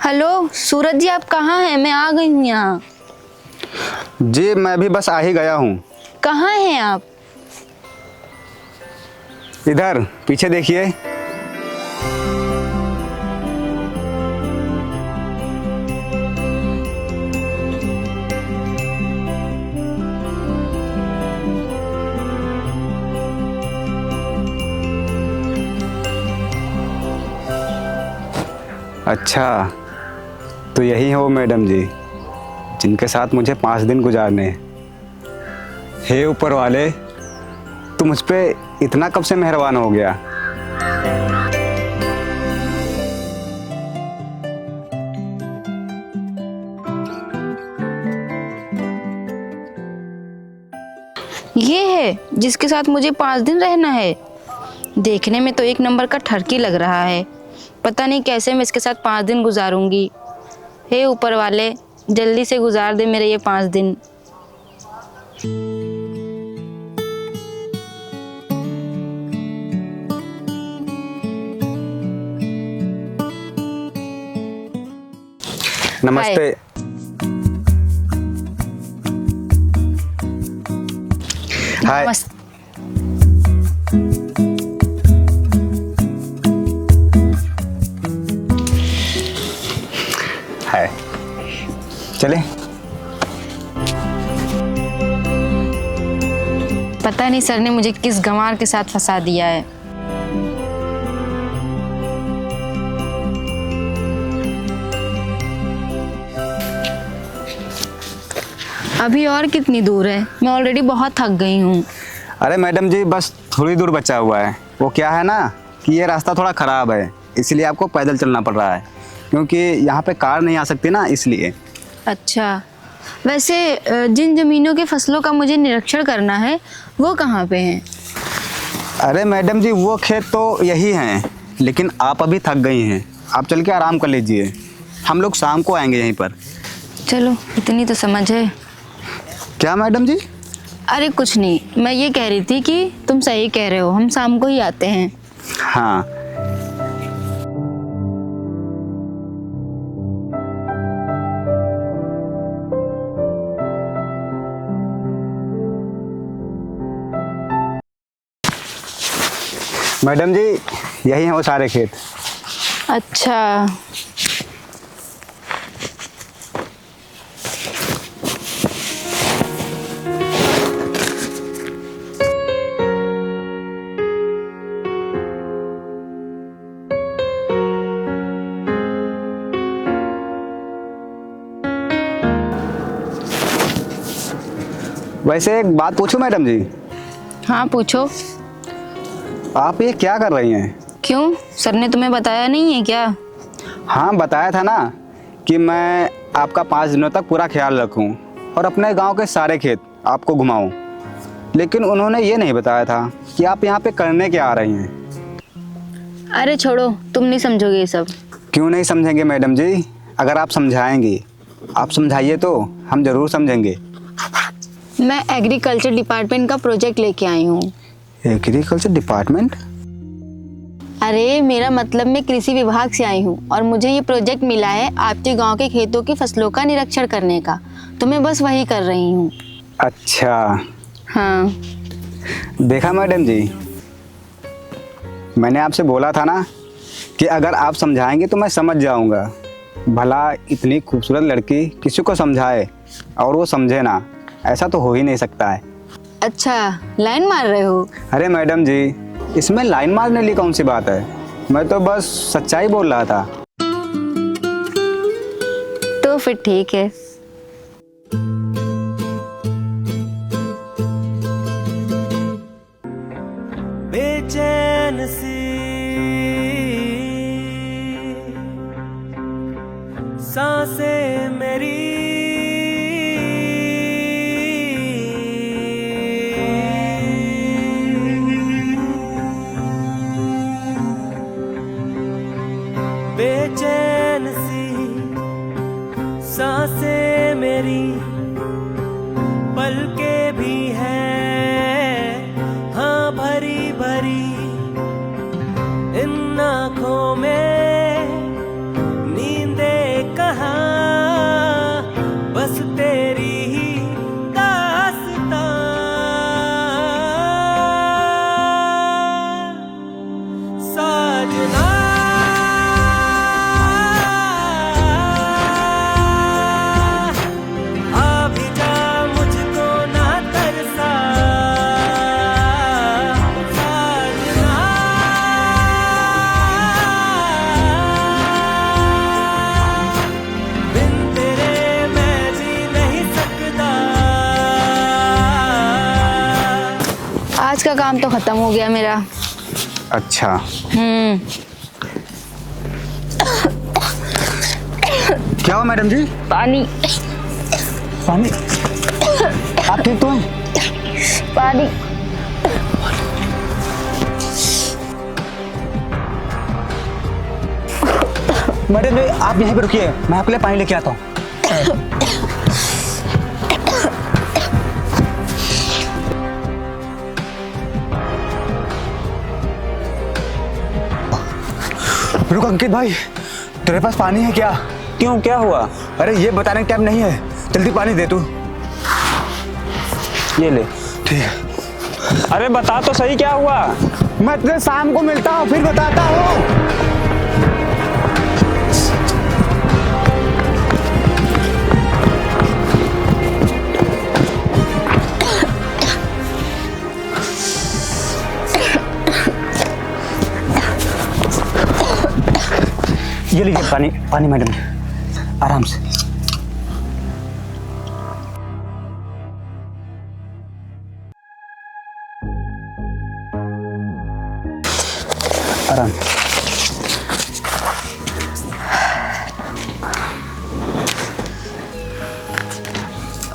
Hello सूरज जी, आप कहाँ हैं? मैं आ गई हूँ यहाँ। जी मैं भी बस आ ही गया हूँ। कहाँ हैं आप? इधर पीछे देखिए। अच्छा, तो यही हो मैडम जी जिनके साथ मुझे 5 दिन गुजारने हैं। हे ऊपर वाले, तू मुझ पे इतना कब से मेहरबान हो गया? ये है जिसके साथ मुझे 5 दिन रहना है। देखने में तो एक नंबर का ठरकी लग रहा है। पता नहीं कैसे मैं इसके साथ 5 दिन गुजारूंगी। हे ऊपर वाले, जल्दी से गुजार दे मेरे ये 5 दिन। नमस्ते। हाय। मस्त। हाय, चले। पता नहीं सर ने मुझे किस गंवार के साथ फंसा दिया है। अभी और कितनी दूर है? मैं ऑलरेडी बहुत थक गई हूँ। अरे मैडम जी, बस थोड़ी दूर बचा हुआ है। वो क्या है ना कि ये रास्ता थोड़ा ख़राब है, इसलिए आपको पैदल चलना पड़ रहा है, क्योंकि यहाँ पे कार नहीं आ सकती ना, इसलिए। अच्छा, वैसे जिन जमीनों के फसलों का मुझे निरीक्षण करना है वो कहाँ पे हैं? अरे मैडम जी, वो खेत तो यही हैं, लेकिन आप अभी थक गई हैं। आप चल के आराम कर लीजिए, हम लोग शाम को आएंगे यहीं पर। चलो, इतनी तो समझ है। क्या मैडम जी? अरे कुछ नहीं, मैं ये कह रही थी कि तुम सही कह रहे हो, हम शाम को ही आते हैं। हाँ। मैडम जी, यही हैं वो सारे खेत। अच्छा, वैसे एक बात पूछूं मैडम जी? हाँ पूछो। आप ये क्या कर रही हैं? क्यों, सर ने तुम्हें बताया नहीं है क्या? हाँ बताया था ना कि मैं आपका 5 दिनों तक पूरा ख्याल रखूं और अपने गांव के सारे खेत आपको घुमाऊं, लेकिन उन्होंने ये नहीं बताया था कि आप यहाँ पे करने क्या आ रही हैं। अरे छोड़ो, तुम नहीं समझोगे ये सब। क्यों नहीं समझेंगे मैडम जी? अगर आप समझाएंगी, आप समझाइए तो हम ज़रूर समझेंगे। मैं एग्रीकल्चर डिपार्टमेंट का प्रोजेक्ट लेके आई हूँ। Agriculture department? अरे मेरा मतलब, मैं कृषि विभाग से आई हूँ और मुझे ये प्रोजेक्ट मिला है आपके गांव के खेतों की फसलों का निरीक्षण करने का, तो मैं बस वही कर रही हूँ। अच्छा। हाँ। देखा मैडम जी, मैंने आपसे बोला था ना कि अगर आप समझाएंगे तो मैं समझ जाऊंगा। भला इतनी खूबसूरत लड़की किसी को समझाए और वो समझे ना, ऐसा तो हो ही नहीं सकता है। अच्छा, लाइन मार रहे हो? अरे मैडम जी, इसमें लाइन मारने की कौन सी बात है? मैं तो बस सच्चाई बोल रहा था। तो फिर ठीक है। बेचैन सी सांसें मेरी, बेचैन सी सांसें मेरी, पलकें भी हैं हाँ भरी भरी, इन आँखों में नींदें आज का काम तो खत्म हो गया मेरा। अच्छा, क्या हुआ मैडम जी? पानी पानी? आप ठीक तो हैं? पानी। मैडम जी आप यहीं पर रुकिए, मैं आपके लिए पानी लेके आता हूँ। रुक अंकित भाई, तेरे पास पानी है क्या? क्यों, क्या हुआ? अरे ये बताने का टाइम नहीं है, जल्दी पानी दे तू। ये ले। ठीक है। अरे बता तो सही क्या हुआ? मैं तुझे शाम को मिलता हूँ, फिर बताता हूँ। ये लीजिए पानी, पानी मैडम, आराम से। आराम।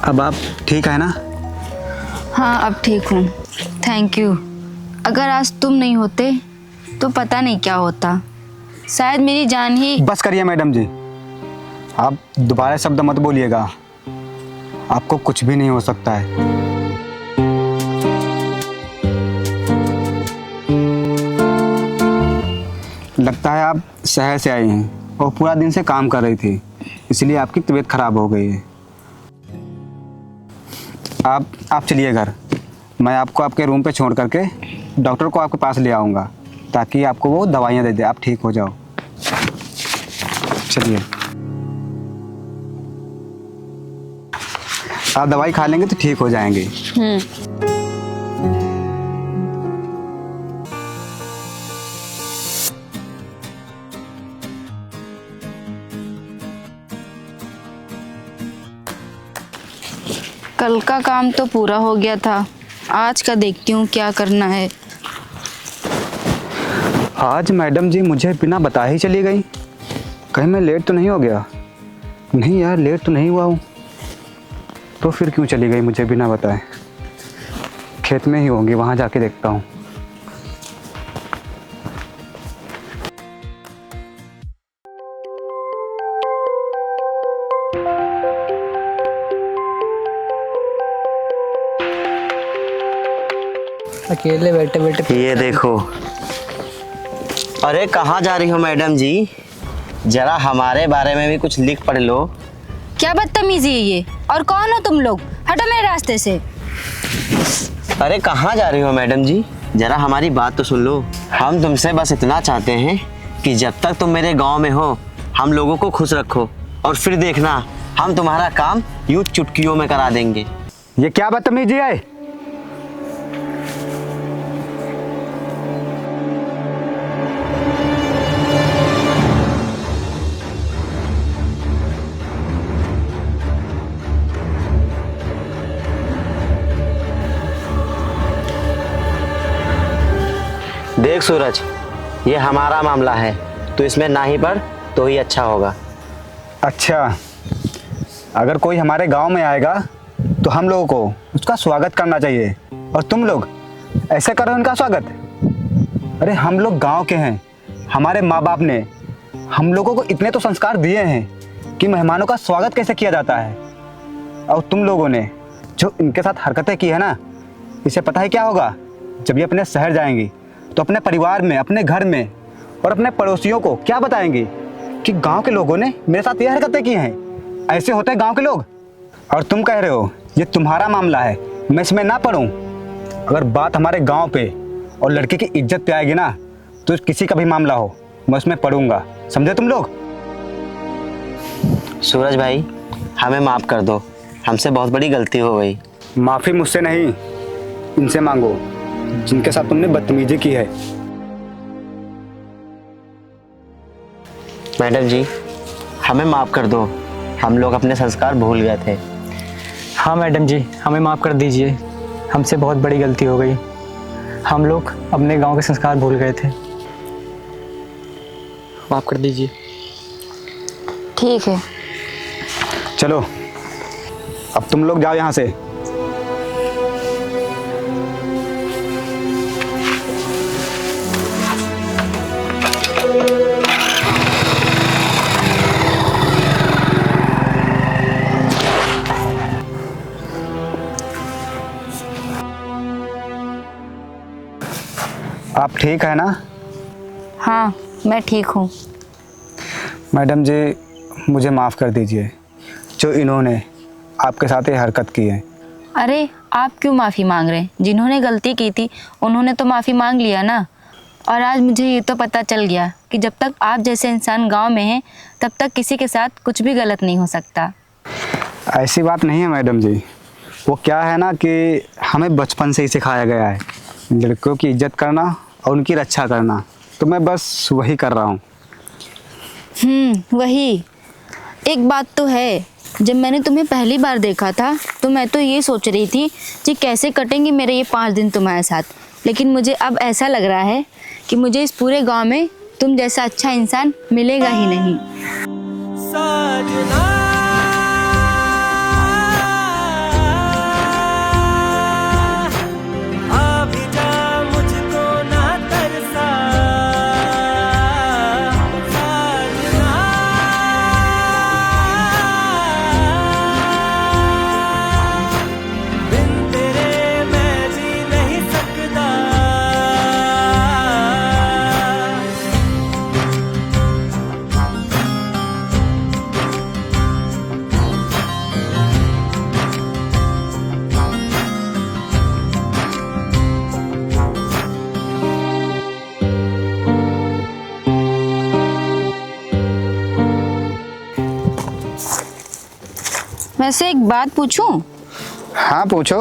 अब आप ठीक है ना? हाँ अब ठीक हूँ, थैंक यू। अगर आज तुम नहीं होते तो पता नहीं क्या होता, शायद मेरी जान ही। बस करिए मैडम जी, आप दोबारा शब्द मत बोलिएगा, आपको कुछ भी नहीं हो सकता है। लगता है आप शहर से आई हैं और पूरा दिन से काम कर रही थी, इसलिए आपकी तबीयत खराब हो गई है। आप चलिए घर, मैं आपको आपके रूम पे छोड़ करके डॉक्टर को आपके पास ले आऊँगा ताकि आपको वो दवाइयाँ दे दे, आप ठीक हो जाओ। चलिए, आप दवाई खा लेंगे तो ठीक हो जाएंगे। कल का काम तो पूरा हो गया था, आज का देखती हूँ क्या करना है। आज मैडम जी मुझे बिना बताए ही चली गई, कहीं मैं लेट तो नहीं हो गया? नहीं यार, लेट तो नहीं हुआ हूँ, तो फिर क्यों चली गई मुझे बिना बताए? खेत में ही होंगी, वहाँ जाके देखता हूँ। अकेले बैठे बैठे ये देखो। अरे कहाँ जा रही हो मैडम जी? जरा हमारे बारे में भी कुछ लिख पढ़ लो। क्या बदतमीजी है ये, और कौन हो तुम लोग? हटो मेरे रास्ते से। अरे कहाँ जा रही हो मैडम जी? जरा हमारी बात तो सुन लो। हम तुमसे बस इतना चाहते हैं कि जब तक तुम मेरे गांव में हो हम लोगों को खुश रखो, और फिर देखना हम तुम्हारा काम यूं चुटकियों में करा देंगे। ये क्या बदतमीजी है? देख सूरज, ये हमारा मामला है, तो इसमें ना ही पढ़ तो ही अच्छा होगा। अच्छा, अगर कोई हमारे गांव में आएगा तो हम लोगों को उसका स्वागत करना चाहिए, और तुम लोग ऐसे करो उनका स्वागत? अरे हम लोग गांव के हैं, हमारे माँ बाप ने हम लोगों को इतने तो संस्कार दिए हैं कि मेहमानों का स्वागत कैसे किया जाता है। और तुम लोगों ने जो इनके साथ हरकतें की है ना, इसे पता है क्या होगा? जब ये अपने शहर जाएंगी तो अपने परिवार में, अपने घर में और अपने पड़ोसियों को क्या बताएंगे कि गांव के लोगों ने मेरे साथ ये हरकतें की हैं। ऐसे होते हैं गांव के लोग। और तुम कह रहे हो ये तुम्हारा मामला है, मैं इसमें ना पढ़ूं? अगर बात हमारे गांव पे और लड़की की इज्जत पे आएगी ना, तो किसी का भी मामला हो मैं उसमें पढ़ूंगा, समझे तुम लोग? सूरज भाई, हमें माफ़ कर दो, हमसे बहुत बड़ी गलती हो गई। माफ़ी मुझसे नहीं, इनसे मांगो जिनके साथ तुमने बदतमीजी की है। मैडम जी, हमें माफ़ कर दो, हम लोग अपने संस्कार भूल गए थे। हाँ मैडम जी, हमें माफ़ कर दीजिए, हमसे बहुत बड़ी गलती हो गई। हम लोग अपने गांव के संस्कार भूल गए थे। माफ़ कर दीजिए। ठीक है। चलो अब तुम लोग जाओ यहाँ से। आप ठीक है ना? हाँ, मैं ठीक हूँ। मैडम जी, मुझे माफ़ कर दीजिए जो इन्होंने आपके साथ ये हरकत की है। अरे आप क्यों माफ़ी मांग रहे हैं? जिन्होंने गलती की थी उन्होंने तो माफ़ी मांग लिया ना। और आज मुझे ये तो पता चल गया कि जब तक आप जैसे इंसान गांव में हैं तब तक किसी के साथ कुछ भी गलत नहीं हो सकता। ऐसी बात नहीं है मैडम जी। वो क्या है ना कि हमें बचपन से ही सिखाया गया है लड़कियों की इज्जत करना और उनकी रक्षा करना, तो मैं बस वही कर रहा हूँ। वही। एक बात तो है, जब मैंने तुम्हें पहली बार देखा था तो मैं तो ये सोच रही थी कि कैसे कटेंगे मेरे ये 5 दिन तुम्हारे साथ, लेकिन मुझे अब ऐसा लग रहा है कि मुझे इस पूरे गांव में तुम जैसा अच्छा इंसान मिलेगा ही नहीं। साजना अभी जा मुझको ना तरसा, साजना बिन तेरे मैं जी नहीं सकता। वैसे एक बात पूछूं? हाँ पूछो।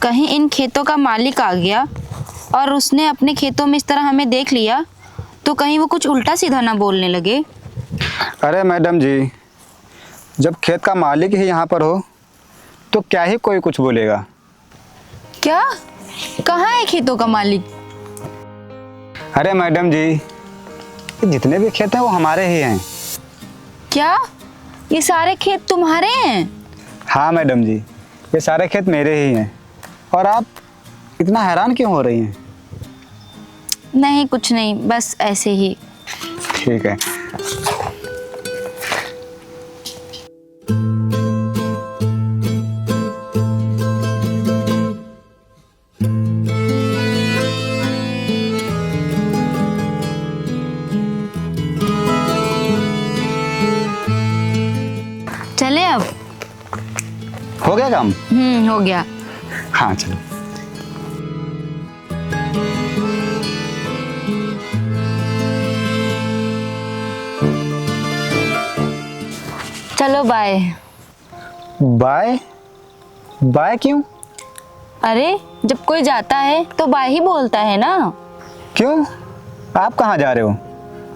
कहीं इन खेतों का मालिक आ गया और उसने अपने खेतों में इस तरह हमें देख लिया तो कहीं वो कुछ उल्टा सीधा ना बोलने लगे। अरे मैडम जी, जब खेत का मालिक ही यहाँ पर हो तो क्या ही कोई कुछ बोलेगा। क्या? कहाँ है खेतों का मालिक? अरे मैडम जी, ये जितने भी खेत हैं वो हमारे ही हैं। क्या ये सारे खेत तुम्हारे हैं? हाँ मैडम जी, ये सारे खेत मेरे ही हैं। और आप इतना हैरान क्यों हो रही हैं? नहीं, कुछ नहीं, बस ऐसे ही। ठीक है। चले अब? हो गया काम? हो गया। हाँ चलो। चलो बाय। बाय? बाय क्यों? अरे जब कोई जाता है तो बाय ही बोलता है ना। क्यों? आप कहाँ जा रहे हो?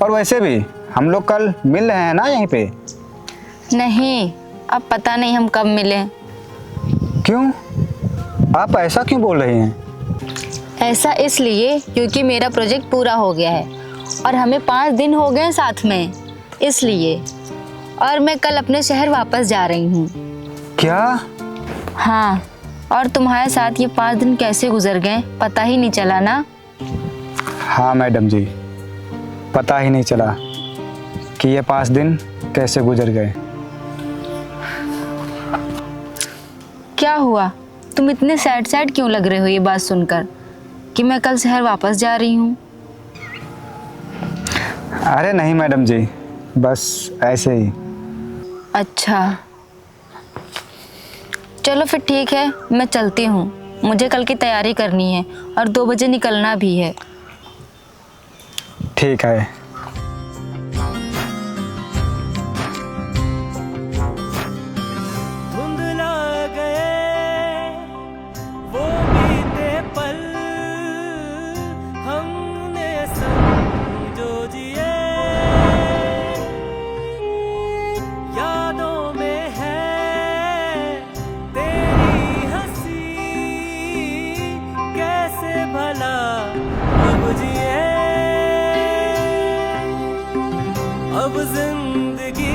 और वैसे भी हम लोग कल मिल रहे हैं ना यहीं पे। नहीं, अब पता नहीं हम कब मिले। क्यों? आप ऐसा क्यों बोल रही हैं? ऐसा इसलिए क्योंकि मेरा प्रोजेक्ट पूरा हो गया है और हमें 5 दिन हो गए साथ में, इसलिए। और मैं कल अपने शहर वापस जा रही हूँ। क्या? हाँ, और तुम्हारे साथ ये 5 दिन कैसे गुजर गए पता ही नहीं चला ना। हाँ मैडम जी, पता ही नहीं चला कि ये 5 दिन कैसे गुजर गए। क्या हुआ? तुम इतने सैड सैड क्यों लग रहे हो ये बात सुनकर कि मैं कल शहर वापस जा रही हूँ? अरे नहीं मैडम जी, बस ऐसे ही। अच्छा, चलो फिर ठीक है, मैं चलती हूँ। मुझे कल की तैयारी करनी है और 2 बजे निकलना भी है। ठीक है। धुंधला गए वो बीते पल, हमने समझो जिए, यादों में है तेरी हंसी, कैसे भला जिंदगी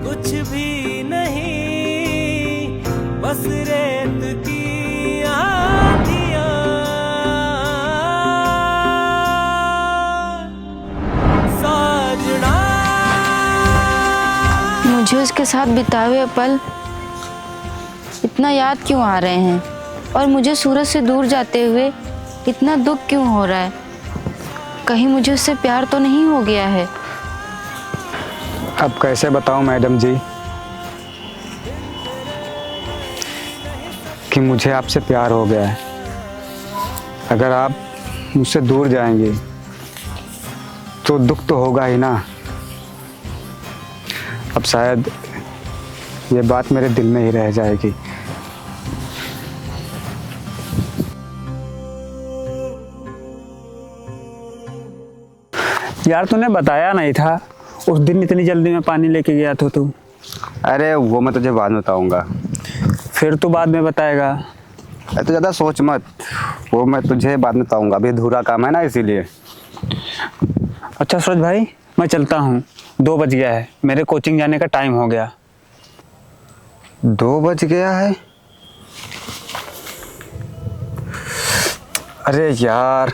कुछ भी नहीं, बस रेत की आंधियां। साजना मुझे उसके साथ बिताए हुए पल इतना याद क्यों आ रहे हैं, और मुझे सूरज से दूर जाते हुए इतना दुख क्यों हो रहा है? कहीं मुझे उससे प्यार तो नहीं हो गया है? अब कैसे बताऊं मैडम जी कि मुझे आपसे प्यार हो गया है। अगर आप मुझसे दूर जाएंगे तो दुख तो होगा ही ना। अब शायद ये बात मेरे दिल में ही रह जाएगी। यार तूने बताया नहीं था, उस दिन इतनी जल्दी में पानी लेके गया था तू। अरे वो मैं तुझे बाद में बताऊंगा। फिर तू बाद में बताएगा। तो ज़्यादा सोच मत, वो मैं तुझे बाद में बताऊंगा। अभी अधूरा काम है ना, इसीलिए। अच्छा सूरज भाई, मैं चलता हूँ, 2 बज गया है, मेरे कोचिंग जाने का टाइम हो गया। 2 बज गया है? अरे यार,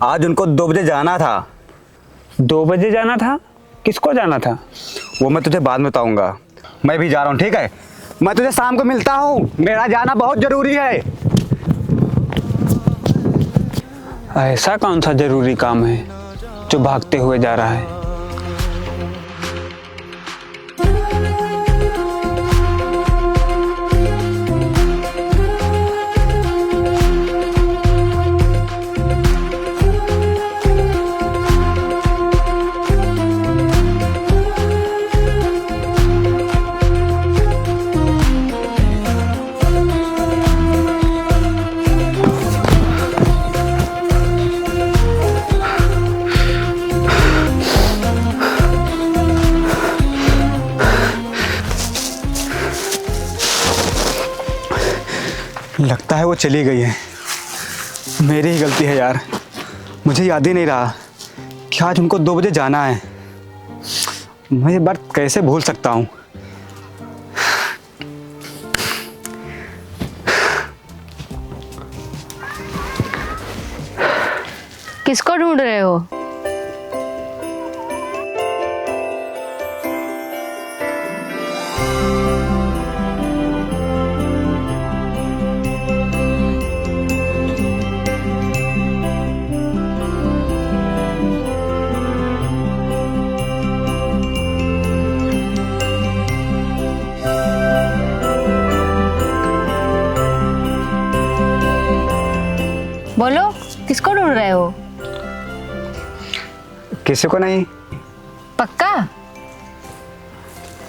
आज उनको 2 बजे जाना था। 2 बजे जाना था? किसको जाना था? वो मैं तुझे बाद में बताऊंगा। मैं भी जा रहा हूँ, ठीक है? मैं तुझे शाम को मिलता हूँ, मेरा जाना बहुत जरूरी है। ऐसा कौन सा जरूरी काम है जो भागते हुए जा रहा है? लगता है वो चली गई है। मेरी ही गलती है यार, मुझे याद ही नहीं रहा कि आज उनको 2 बजे जाना है। मैं ये बात कैसे भूल सकता हूँ? किसको ढूंढ रहे हो? बोलो, किसको ढूंढ रहे हो? किसी को नहीं। पक्का?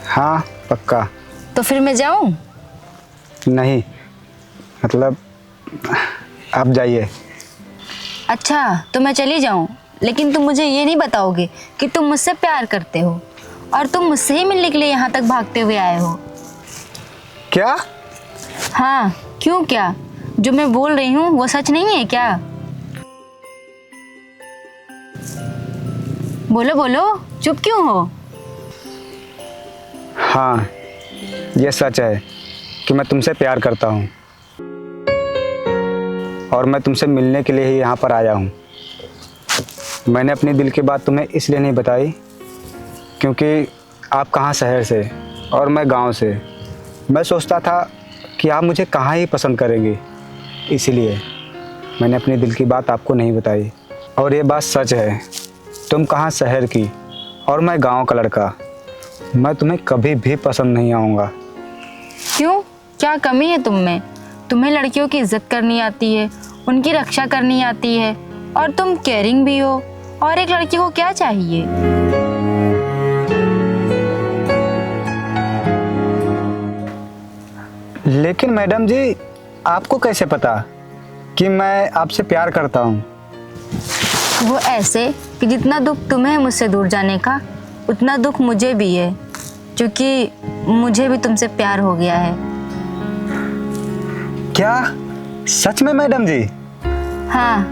हाँ पक्का। तो फिर मैं जाऊं? नहीं, मतलब आप जाइए। अच्छा, तो मैं चली जाऊं, लेकिन तुम मुझे ये नहीं बताओगे कि तुम मुझसे प्यार करते हो और तुम मुझसे ही मिलने के लिए यहाँ तक भागते हुए आए हो। क्या? हाँ, क्यों क्या? जो मैं बोल रही हूँ वो सच नहीं है क्या? बोलो बोलो, चुप क्यों हो? हाँ, ये सच है कि मैं तुमसे प्यार करता हूँ और मैं तुमसे मिलने के लिए ही यहाँ पर आया हूँ। मैंने अपनी दिल की बात तुम्हें इसलिए नहीं बताई क्योंकि आप कहाँ शहर से और मैं गांव से। मैं सोचता था कि आप मुझे कहाँ ही पसंद करेंगी, इसीलिए मैंने अपनी दिल की बात आपको नहीं बताई। और ये बात सच है, तुम कहाँ शहर की और मैं गांव का लड़का। मैं तुम्हें कभी भी पसंद नहीं आऊँगा। क्यों? क्या कमी है तुम में? तुम्हें लड़कियों की इज्जत करनी आती है, उनकी रक्षा करनी आती है, और तुम केयरिंग भी हो। और एक लड़की को क्या चाहिए? लेकिन मैडम जी, आपको कैसे पता कि मैं आपसे प्यार करता हूँ? वो ऐसे कि जितना दुख तुम्हें है मुझसे दूर जाने का, उतना दुख मुझे भी है, क्योंकि मुझे भी तुमसे प्यार हो गया है। क्या सच में मैडम जी? हाँ,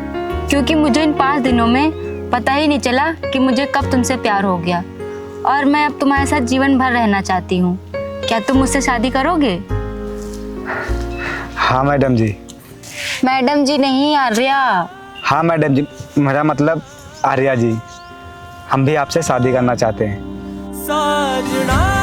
क्योंकि मुझे इन 5 दिनों में पता ही नहीं चला कि मुझे कब तुमसे प्यार हो गया, और मैं अब तुम्हारे साथ जीवन भर रहना चाहती हूँ। क्या तुम मुझसे शादी करोगे? हाँ मैडम जी। मैडम जी नहीं, आर्या। हाँ मैडम जी, मेरा मतलब आर्या जी, हम भी आपसे शादी करना चाहते हैं। साजना